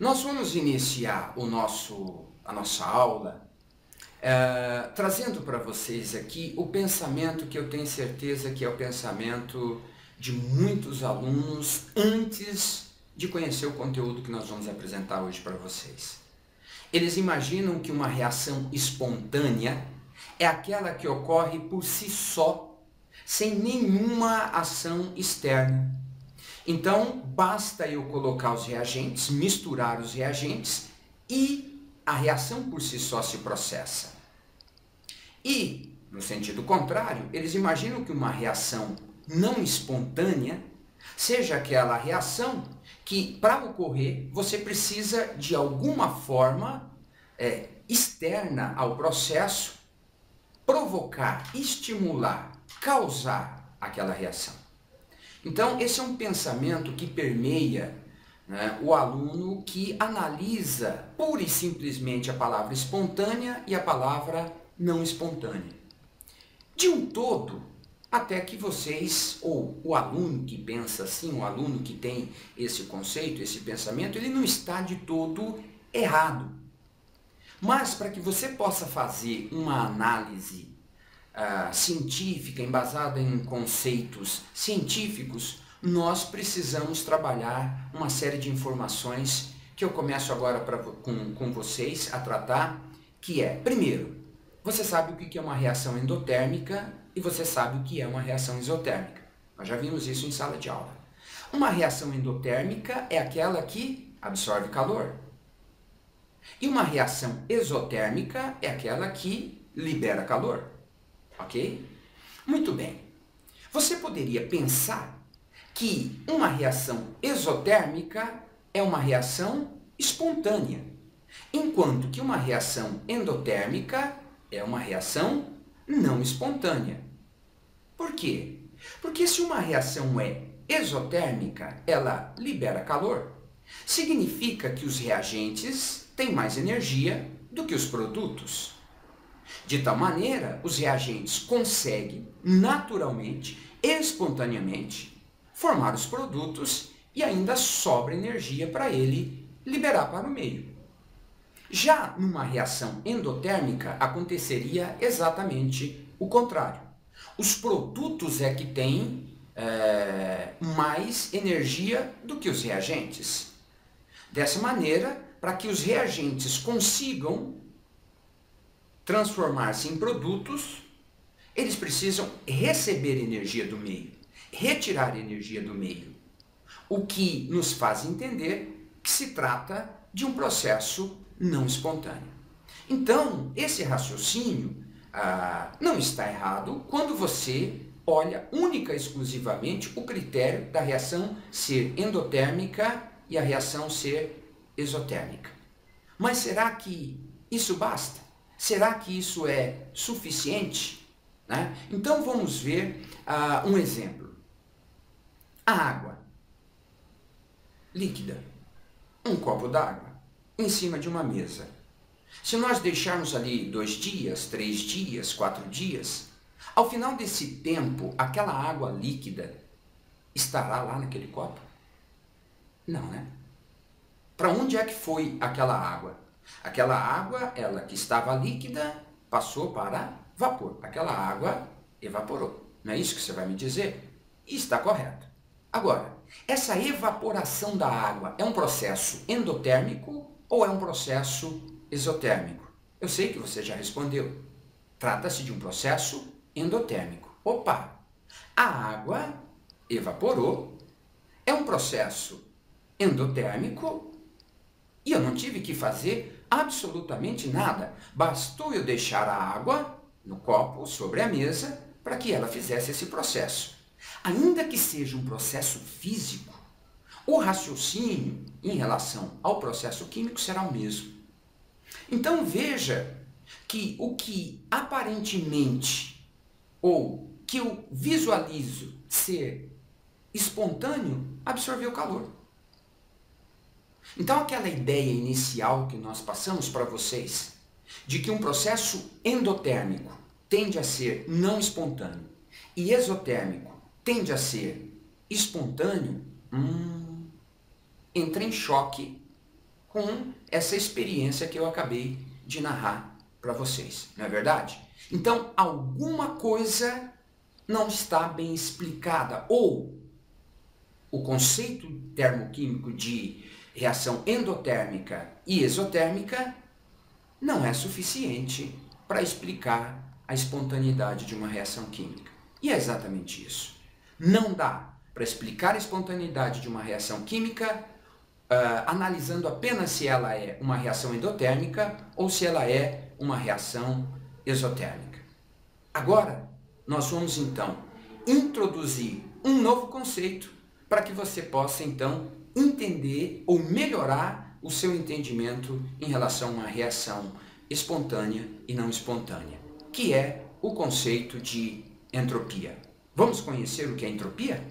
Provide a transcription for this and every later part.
Nós vamos iniciar a nossa aula trazendo para vocês aqui o pensamento que eu tenho certeza que é o pensamento de muitos alunos antes de conhecer o conteúdo que nós vamos apresentar hoje para vocês. Eles imaginam que uma reação espontânea é aquela que ocorre por si só, sem nenhuma ação externa. Então, basta eu colocar os reagentes, misturar os reagentes e a reação por si só se processa. E, no sentido contrário, eles imaginam que uma reação não espontânea seja aquela reação que, para ocorrer, você precisa de alguma forma externa ao processo provocar, estimular, causar aquela reação. Então, esse é um pensamento que permeia, né, o aluno que analisa pura e simplesmente a palavra espontânea e a palavra não espontânea. De um todo, até que vocês, ou o aluno que pensa assim, o aluno que tem esse conceito, esse pensamento, ele não está de todo errado. Mas para que você possa fazer uma análise científica, embasada em conceitos científicos, nós precisamos trabalhar uma série de informações que eu começo agora com vocês a tratar, que é, primeiro, você sabe o que é uma reação endotérmica e você sabe o que é uma reação exotérmica. Nós já vimos isso em sala de aula. Uma reação endotérmica é aquela que absorve calor. E uma reação exotérmica é aquela que libera calor. Ok? Muito bem. Você poderia pensar que uma reação exotérmica é uma reação espontânea, enquanto que uma reação endotérmica é uma reação não espontânea. Por quê? Porque se uma reação é exotérmica, ela libera calor, significa que os reagentes têm mais energia do que os produtos. De tal maneira, os reagentes conseguem naturalmente, espontaneamente, formar os produtos e ainda sobra energia para ele liberar para o meio. Já numa reação endotérmica, aconteceria exatamente o contrário. Os produtos é que têm mais energia do que os reagentes. Dessa maneira, para que os reagentes consigam transformar-se em produtos, eles precisam receber energia do meio, retirar energia do meio, o que nos faz entender que se trata de um processo não espontâneo. Então, esse raciocínio não está errado quando você olha única e exclusivamente o critério da reação ser endotérmica e a reação ser exotérmica. Mas será que isso basta? Será que isso é suficiente? Né? Então vamos ver um exemplo. A água líquida, um copo d'água, em cima de uma mesa. Se nós deixarmos ali 2 dias, 3 dias, 4 dias, ao final desse tempo, aquela água líquida estará lá naquele copo? Não, né? Para onde é que foi aquela água? Aquela água, ela que estava líquida, passou para vapor. Aquela água evaporou. Não é isso que você vai me dizer? E está correto. Agora, essa evaporação da água é um processo endotérmico ou é um processo exotérmico? Eu sei que você já respondeu. Trata-se de um processo endotérmico. Opa! A água evaporou, é um processo endotérmico e eu não tive que fazer absolutamente nada. Bastou eu deixar a água no copo, sobre a mesa, para que ela fizesse esse processo. Ainda que seja um processo físico, o raciocínio em relação ao processo químico será o mesmo. Então veja que o que aparentemente, ou que eu visualizo ser espontâneo, absorveu calor. Então aquela ideia inicial que nós passamos para vocês, de que um processo endotérmico tende a ser não espontâneo e exotérmico tende a ser espontâneo, entra em choque com essa experiência que eu acabei de narrar para vocês, não é verdade? Então, alguma coisa não está bem explicada, ou o conceito termoquímico de reação endotérmica e exotérmica não é suficiente para explicar a espontaneidade de uma reação química. E é exatamente isso. Não dá para explicar a espontaneidade de uma reação química analisando apenas se ela é uma reação endotérmica ou se ela é uma reação exotérmica. Agora, nós vamos então introduzir um novo conceito para que você possa então entender ou melhorar o seu entendimento em relação a uma reação espontânea e não espontânea, que é o conceito de entropia. Vamos conhecer o que é entropia?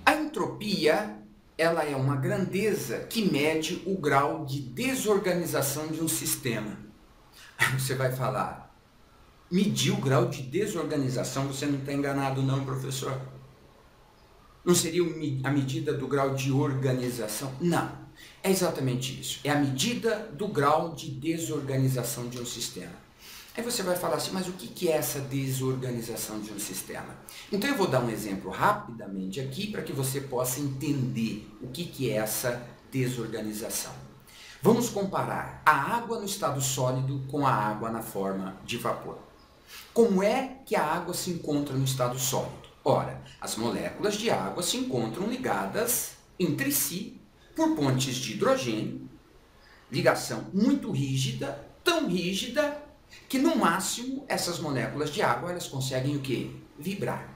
A entropia, ela é uma grandeza que mede o grau de desorganização de um sistema. Você vai falar, medir o grau de desorganização, você não está enganado não, professor? Não seria a medida do grau de organização? Não, é exatamente isso. É a medida do grau de desorganização de um sistema. Aí você vai falar assim, mas o que é essa desorganização de um sistema? Então eu vou dar um exemplo rapidamente aqui para que você possa entender o que é essa desorganização. Vamos comparar a água no estado sólido com a água na forma de vapor. Como é que a água se encontra no estado sólido? Ora, as moléculas de água se encontram ligadas entre si por pontes de hidrogênio, ligação muito rígida, tão rígida que no máximo essas moléculas de água elas conseguem o quê? Vibrar.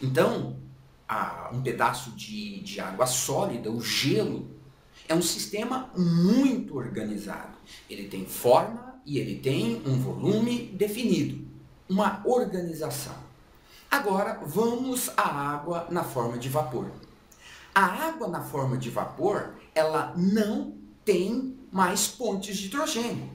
Então, um pedaço de água sólida, o gelo, é um sistema muito organizado. Ele tem forma e ele tem um volume definido, uma organização. Agora, vamos à água na forma de vapor. A água na forma de vapor, ela não tem mais pontes de hidrogênio.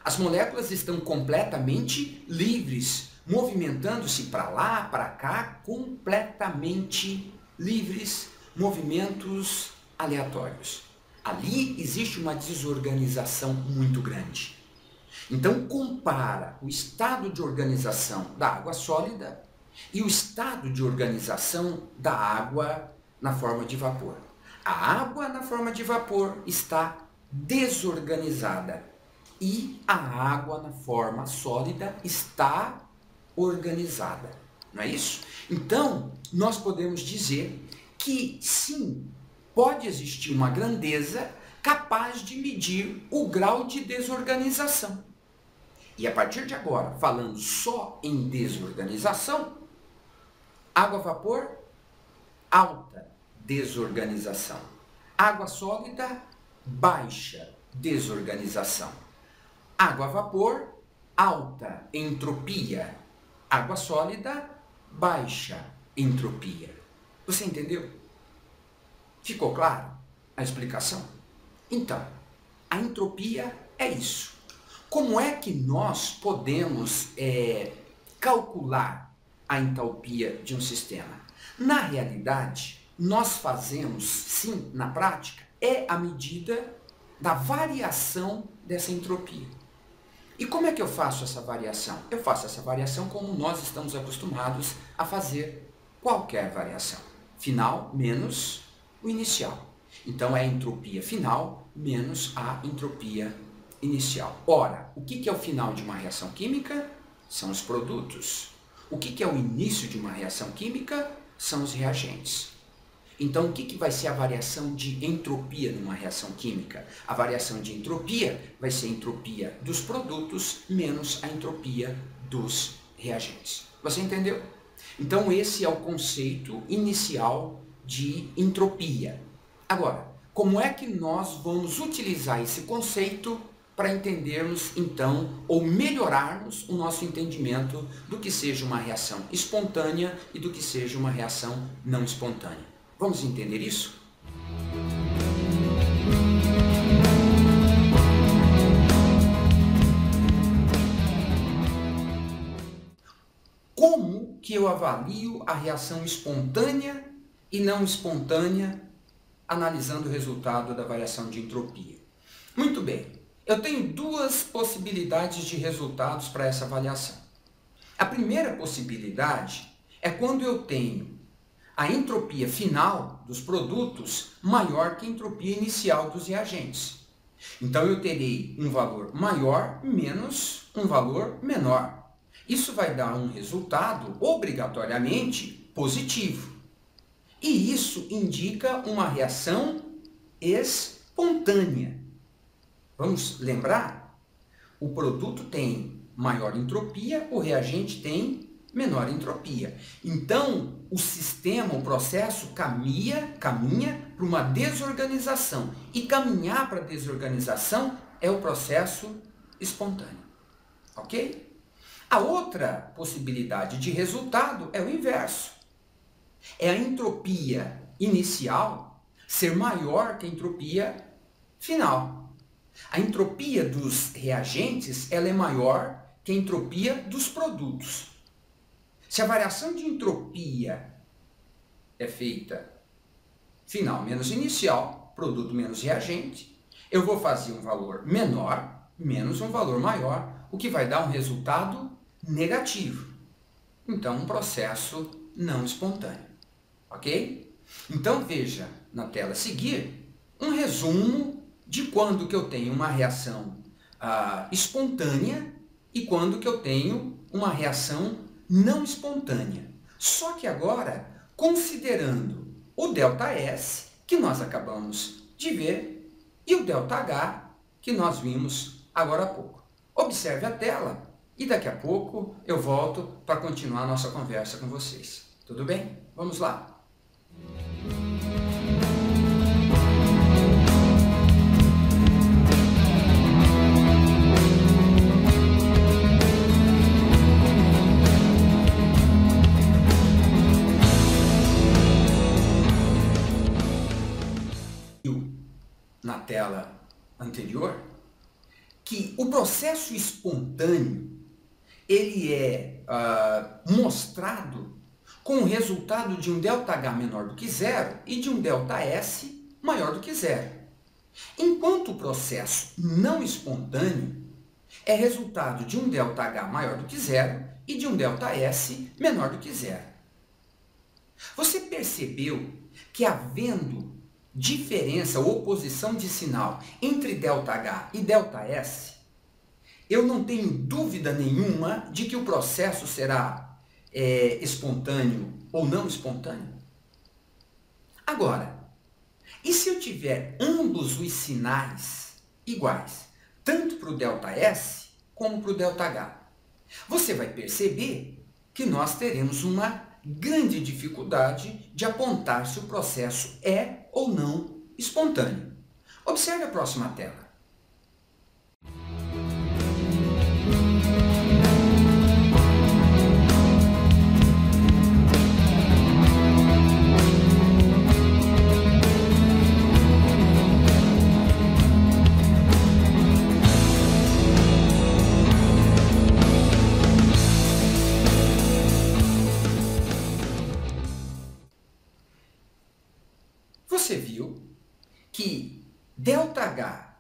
As moléculas estão completamente livres, movimentando-se para lá, para cá, completamente livres, movimentos aleatórios. Ali existe uma desorganização muito grande. Então, compara o estado de organização da água sólida e o estado de organização da água na forma de vapor. A água na forma de vapor está desorganizada e a água na forma sólida está organizada. Não é isso? Então, nós podemos dizer que sim, pode existir uma grandeza capaz de medir o grau de desorganização. E a partir de agora, falando só em desorganização, água-vapor, alta desorganização. Água sólida, baixa desorganização. Água-vapor, alta entropia. Água sólida, baixa entropia. Você entendeu? Ficou claro a explicação? Então, a entropia é isso. Como é que nós podemos calcular a entalpia de um sistema? Na realidade, nós fazemos, sim, na prática, é a medida da variação dessa entropia. E como é que eu faço essa variação? Eu faço essa variação como nós estamos acostumados a fazer qualquer variação. Final menos o inicial. Então é a entropia final menos a entropia inicial. Ora, o que é o final de uma reação química? São os produtos. O que é o início de uma reação química? São os reagentes. Então, o que vai ser a variação de entropia numa reação química? A variação de entropia vai ser a entropia dos produtos menos a entropia dos reagentes. Você entendeu? Então, esse é o conceito inicial de entropia. Agora, como é que nós vamos utilizar esse conceito para entendermos, então, ou melhorarmos o nosso entendimento do que seja uma reação espontânea e do que seja uma reação não espontânea? Vamos entender isso? como que eu avalio a reação espontânea e não espontânea, analisando o resultado da variação de entropia? Muito bem, eu tenho duas possibilidades de resultados para essa avaliação. A primeira possibilidade é quando eu tenho a entropia final dos produtos maior que a entropia inicial dos reagentes. Então eu terei um valor maior menos um valor menor. Isso vai dar um resultado obrigatoriamente positivo. E isso indica uma reação espontânea. Vamos lembrar? O produto tem maior entropia, o reagente tem menor entropia. Então, o sistema, o processo caminha para uma desorganização. E caminhar para a desorganização é o processo espontâneo. Ok? A outra possibilidade de resultado é o inverso. É a entropia inicial ser maior que a entropia final. A entropia dos reagentes ela é maior que a entropia dos produtos. Se a variação de entropia é feita final menos inicial, produto menos reagente, eu vou fazer um valor menor menos um valor maior, o que vai dar um resultado negativo. Então, um processo não espontâneo. Ok? Então, veja na tela a seguir um resumo de quando que eu tenho uma reação espontânea e quando que eu tenho uma reação não espontânea. Só que agora, considerando o ΔS, que nós acabamos de ver, e o ΔH, que nós vimos agora há pouco. Observe a tela e daqui a pouco eu volto para continuar a nossa conversa com vocês. Tudo bem? Vamos lá? Na tela anterior, que o processo espontâneo ele é mostrado com o resultado de um ΔH menor do que zero e de um ΔS maior do que zero. Enquanto o processo não espontâneo é resultado de um ΔH maior do que zero e de um ΔS menor do que zero. Você percebeu que havendo diferença ou oposição de sinal entre ΔH e ΔS, eu não tenho dúvida nenhuma de que o processo será espontâneo ou não espontâneo? Agora, e se eu tiver ambos os sinais iguais, tanto para o ΔS como para o ΔH? Você vai perceber que nós teremos uma grande dificuldade de apontar se o processo é ou não espontâneo. Observe a próxima tela. Você viu que ΔH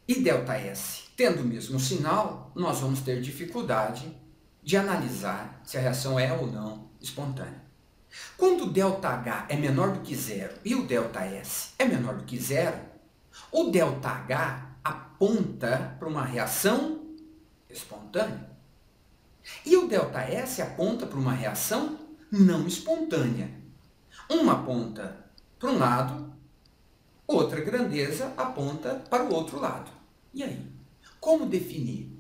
e ΔS, tendo o mesmo sinal, nós vamos ter dificuldade de analisar se a reação é ou não espontânea. Quando o ΔH é menor do que zero e o ΔS é menor do que zero, o ΔH aponta para uma reação espontânea. E o ΔS aponta para uma reação não espontânea. Uma aponta para um lado, outra grandeza aponta para o outro lado. E aí? Como definir?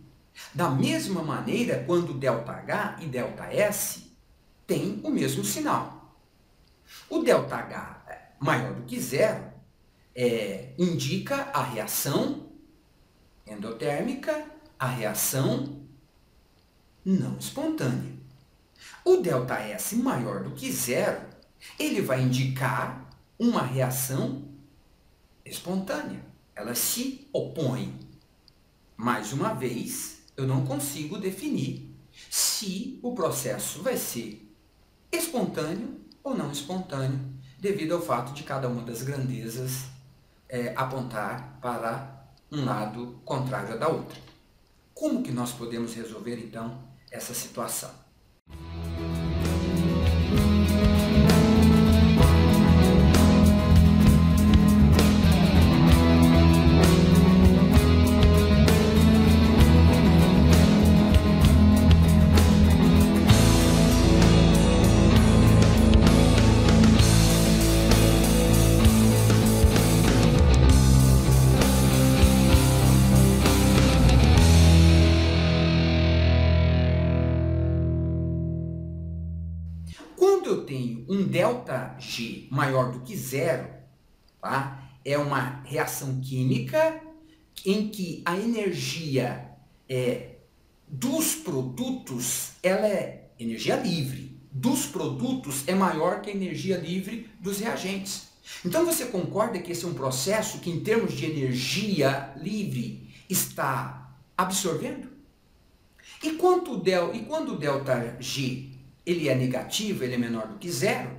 Da mesma maneira, quando ΔH e ΔS têm o mesmo sinal. O ΔH maior do que zero indica a reação endotérmica, a reação não espontânea. O ΔS maior do que zero, ele vai indicar uma reação espontânea. Ela se opõe. Mais uma vez, eu não consigo definir se o processo vai ser espontâneo ou não espontâneo, devido ao fato de cada uma das grandezas apontar para um lado contrário da outra. Como que nós podemos resolver, então, essa situação? Quando eu tenho um ΔG maior do que zero, tá? É uma reação química em que a energia dos produtos, ela é energia livre. Dos produtos é maior que a energia livre dos reagentes. Então você concorda que esse é um processo que, em termos de energia livre, está absorvendo? E quando o ΔG ele é negativo, ele é menor do que zero,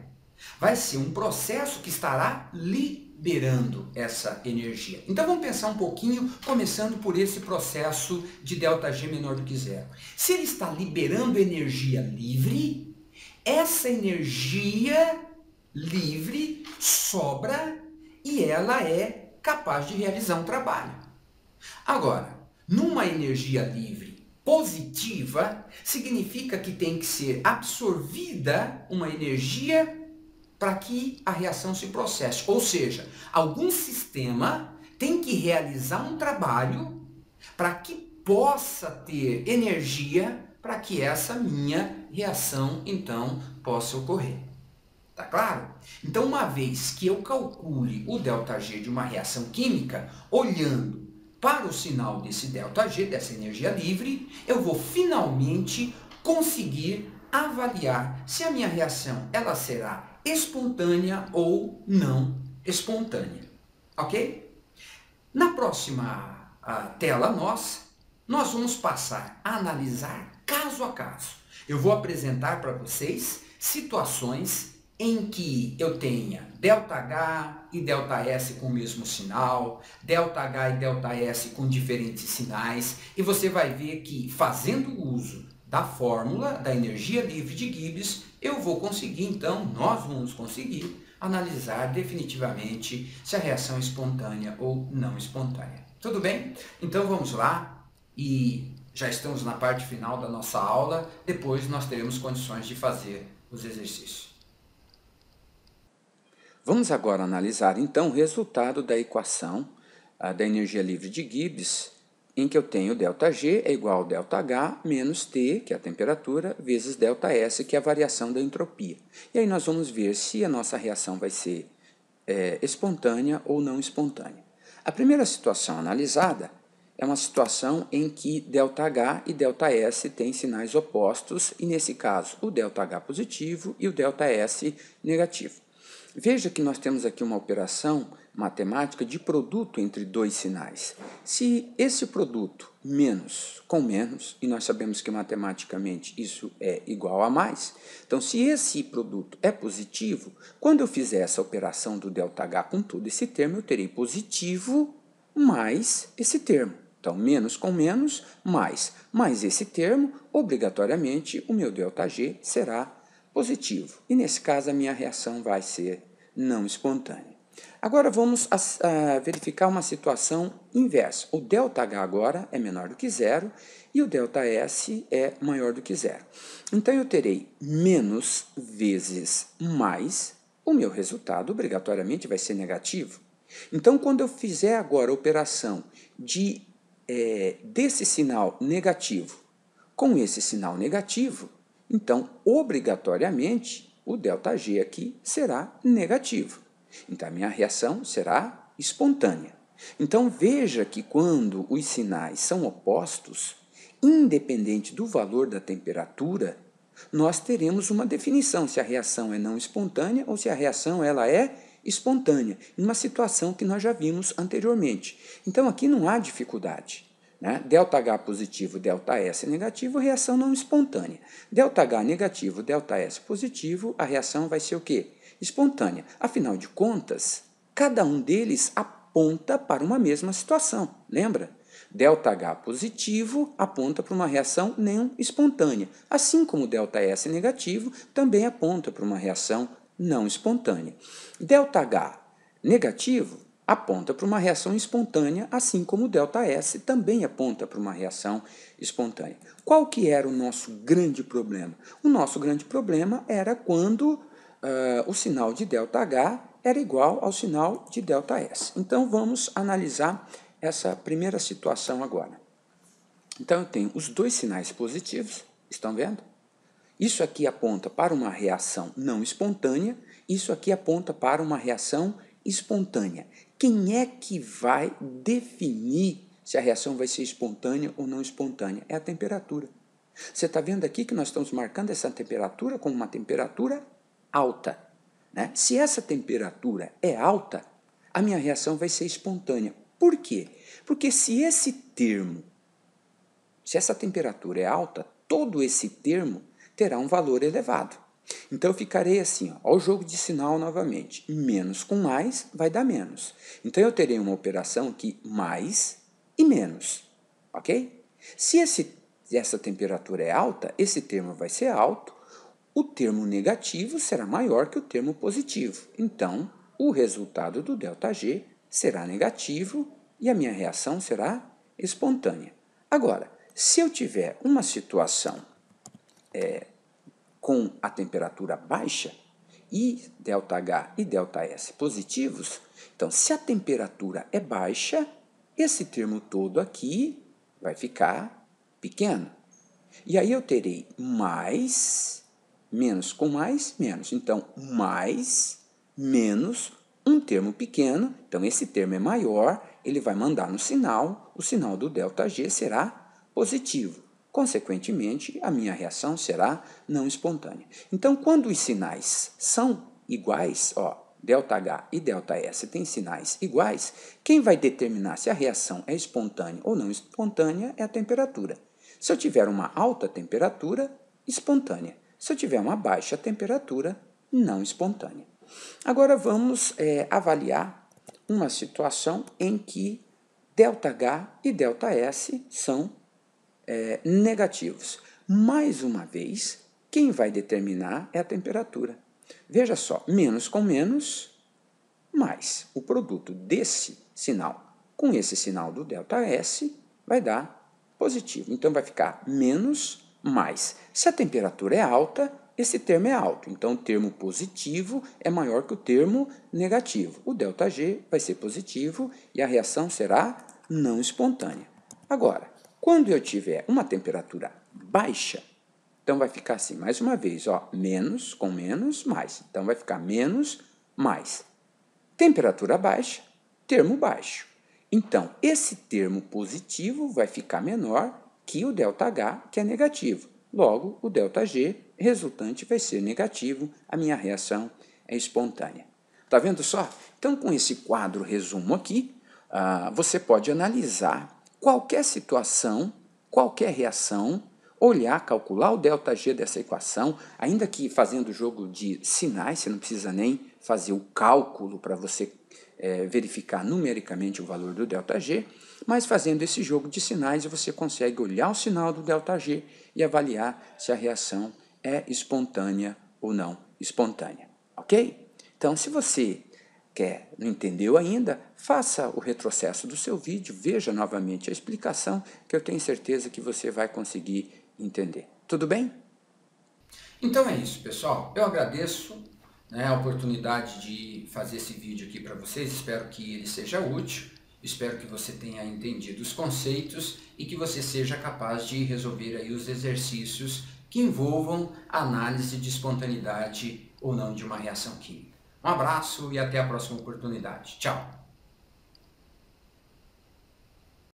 vai ser um processo que estará liberando essa energia. Então vamos pensar um pouquinho, começando por esse processo de ΔG menor do que zero. Se ele está liberando energia livre, essa energia livre sobra e ela é capaz de realizar um trabalho. Agora, numa energia livre positiva, significa que tem que ser absorvida uma energia para que a reação se processe. Ou seja, algum sistema tem que realizar um trabalho para que possa ter energia para que essa minha reação, então, possa ocorrer. Tá claro? Então, uma vez que eu calcule o ΔG de uma reação química, olhando para o sinal desse ΔG, dessa energia livre, eu vou finalmente conseguir avaliar se a minha reação ela será espontânea ou não espontânea. Ok? Na próxima tela nós vamos passar a analisar caso a caso. Eu vou apresentar para vocês situações em que eu tenha ΔH e ΔS com o mesmo sinal, ΔH e ΔS com diferentes sinais, e você vai ver que, fazendo uso da fórmula da energia livre de Gibbs, eu vou conseguir, então, nós vamos conseguir analisar definitivamente se a reação é espontânea ou não espontânea. Tudo bem? Então vamos lá, e já estamos na parte final da nossa aula, depois nós teremos condições de fazer os exercícios. Vamos agora analisar, então, o resultado da equação da energia livre de Gibbs, em que eu tenho ΔG é igual a ΔH menos T, que é a temperatura, vezes ΔS, que é a variação da entropia. E aí nós vamos ver se a nossa reação vai ser espontânea ou não espontânea. A primeira situação analisada é uma situação em que ΔH e ΔS têm sinais opostos, e nesse caso o ΔH positivo e o ΔS negativo. Veja que nós temos aqui uma operação matemática de produto entre dois sinais. Se esse produto menos com menos, e nós sabemos que matematicamente isso é igual a mais, então se esse produto é positivo, quando eu fizer essa operação do ΔH com todo esse termo, eu terei positivo mais esse termo. Então, menos com menos, mais esse termo, obrigatoriamente o meu ΔG será positivo. E nesse caso a minha reação vai ser não espontânea. Agora vamos verificar uma situação inversa. O ΔH agora é menor do que zero e o ΔS é maior do que zero. Então eu terei menos vezes mais, o meu resultado obrigatoriamente vai ser negativo. Então quando eu fizer agora a operação desse sinal negativo com esse sinal negativo, então, obrigatoriamente, o ΔG aqui será negativo. Então, a minha reação será espontânea. Então, veja que quando os sinais são opostos, independente do valor da temperatura, nós teremos uma definição se a reação é não espontânea ou se a reação ela é espontânea, em uma situação que nós já vimos anteriormente. Então, aqui não há dificuldade. né? ΔH positivo, ΔS negativo, reação não espontânea. ΔH negativo, ΔS positivo, a reação vai ser o quê? Espontânea. Afinal de contas, cada um deles aponta para uma mesma situação, lembra? ΔH positivo aponta para uma reação não espontânea, assim como ΔS negativo também aponta para uma reação não espontânea. ΔH negativo aponta para uma reação espontânea, assim como o ΔS também aponta para uma reação espontânea. Qual que era o nosso grande problema? O nosso grande problema era quando o sinal de ΔH era igual ao sinal de ΔS. Então, vamos analisar essa primeira situação agora. Então, eu tenho os dois sinais positivos, estão vendo? Isso aqui aponta para uma reação não espontânea, isso aqui aponta para uma reação espontânea. Quem é que vai definir se a reação vai ser espontânea ou não espontânea? É a temperatura. Você está vendo aqui que nós estamos marcando essa temperatura como uma temperatura alta, né? Se essa temperatura é alta, a minha reação vai ser espontânea. Por quê? Porque se essa temperatura é alta, todo esse termo terá um valor elevado. Então, eu ficarei assim, ó o jogo de sinal novamente. Menos com mais vai dar menos. Então, eu terei uma operação aqui mais e menos, ok? Se essa temperatura é alta, esse termo vai ser alto, o termo negativo será maior que o termo positivo. Então, o resultado do ΔG será negativo e a minha reação será espontânea. Agora, se eu tiver uma situação com a temperatura baixa e ΔH e ΔS positivos, então, se a temperatura é baixa, esse termo todo aqui vai ficar pequeno. E aí eu terei mais, menos com mais, menos. Então, mais, menos, um termo pequeno, então esse termo é maior, ele vai mandar no sinal, o sinal do ΔG será positivo. Consequentemente, a minha reação será não espontânea. Então, quando os sinais são iguais, ΔH e ΔS têm sinais iguais, quem vai determinar se a reação é espontânea ou não espontânea é a temperatura. Se eu tiver uma alta temperatura, espontânea. Se eu tiver uma baixa temperatura, não espontânea. Agora vamos avaliar uma situação em que ΔH e ΔS são negativos. Mais uma vez, quem vai determinar é a temperatura. Veja só, menos com menos, mais. O produto desse sinal com esse sinal do ΔS vai dar positivo. Então, vai ficar menos, mais. Se a temperatura é alta, esse termo é alto. Então, o termo positivo é maior que o termo negativo. O ΔG vai ser positivo e a reação será não espontânea. Agora, quando eu tiver uma temperatura baixa, então vai ficar assim, mais uma vez, menos com menos, mais. Então, vai ficar menos, mais. Temperatura baixa, termo baixo. Então, esse termo positivo vai ficar menor que o ΔH, que é negativo. Logo, o ΔG resultante vai ser negativo, a minha reação é espontânea. Está vendo só? Então, com esse quadro resumo aqui, você pode analisar qualquer situação, qualquer reação, olhar, calcular o ΔG dessa equação, ainda que fazendo jogo de sinais, você não precisa nem fazer o cálculo para você verificar numericamente o valor do ΔG, mas fazendo esse jogo de sinais você consegue olhar o sinal do ΔG e avaliar se a reação é espontânea ou não espontânea, ok? Então, se você não entendeu ainda, faça o retrocesso do seu vídeo, veja novamente a explicação, que eu tenho certeza que você vai conseguir entender. Tudo bem? Então é isso, pessoal. Eu agradeço a oportunidade de fazer esse vídeo aqui para vocês. Espero que ele seja útil, espero que você tenha entendido os conceitos e que você seja capaz de resolver aí os exercícios que envolvam a análise de espontaneidade ou não de uma reação química. Um abraço e até a próxima oportunidade. Tchau!